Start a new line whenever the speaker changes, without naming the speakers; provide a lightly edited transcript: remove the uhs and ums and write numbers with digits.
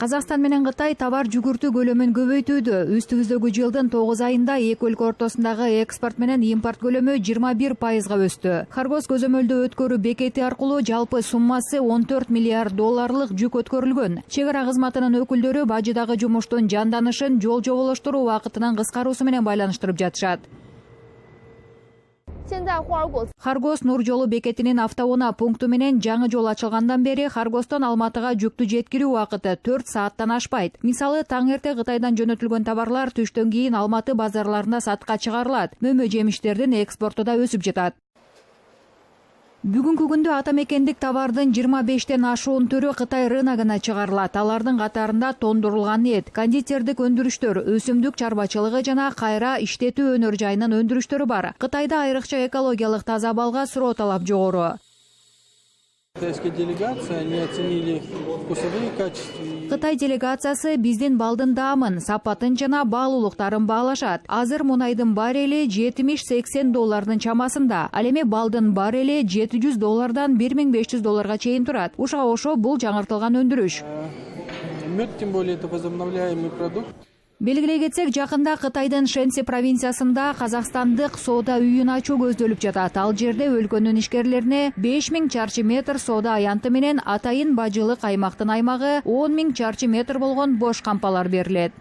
Казакстан менен Кытай товар жүгүртүү көлөмүн көбөйтүүдө. Үстүбүздөгү жылдын 9 айында эки өлкө ортосундагы экспорт менен импорт көлөмү 21%га өстү. Харгос көзөмөлдөө өткөрүү бекети аркылуу жалпы суммасы 14 миллиард долларлык жүк өткөрүлгөн. Чек ара кызматынын өкүлдөрү бажыдагы жумуштун жанданышын жол жоболоштуруу убакытынын кыскаруусу менен байланыштырып жатышат. Харгос Нур жолу бекетинин автоунаа пункту менен жаңы жол ачылгандан бери Харгостон Алматыга жүктү жеткирүү убакыты 4 сааттан ашпайт. Мисалы, таң эрте Кытайдан жөнөтүлгөн товарлар түштөн кийин Алматы базарларына сатка чыгарылат. Мөмө жемиштердин экспорту да өсүп жатат. Бүгүнкү күндө ата мекендик товардын 25тен ашуун түрү Кытай рыногуна чыгарылат. Алардын катарында тондурулган эт, кондитердик өндүрүштөр, өсүмдүк чарбачылыгы жана кайра иштетүү өнөр жайынын өндүрүштөрү бар. Кытайда айрыкча экологиялык таза балга суроо талап жогору. Кытай делегациясы биздин балдын даамын, сапатын жана баалуулуктарын баалашат. Азыр мунайдын баррели 70-80 доллардын чамасында. Ал эми балдын баррели 700 доллардан 1500 долларга чейин турат. Ушуга кошо бул жаңыртылган өндүрүш.
Мед, тем более, это возобновляемый продукт.
Белгилей кетсек, жакында Кытайдын Шэньси провинциясында казакстандык соода үйүн ачуу көздөлүп жатат. Ал жерде өлкөнүн ишкерлерине 5000 чарчы метр соода аянты менен атайын бажылык аймактын аймагы 10 000 чарчы метр болгон бош кампалар берилет.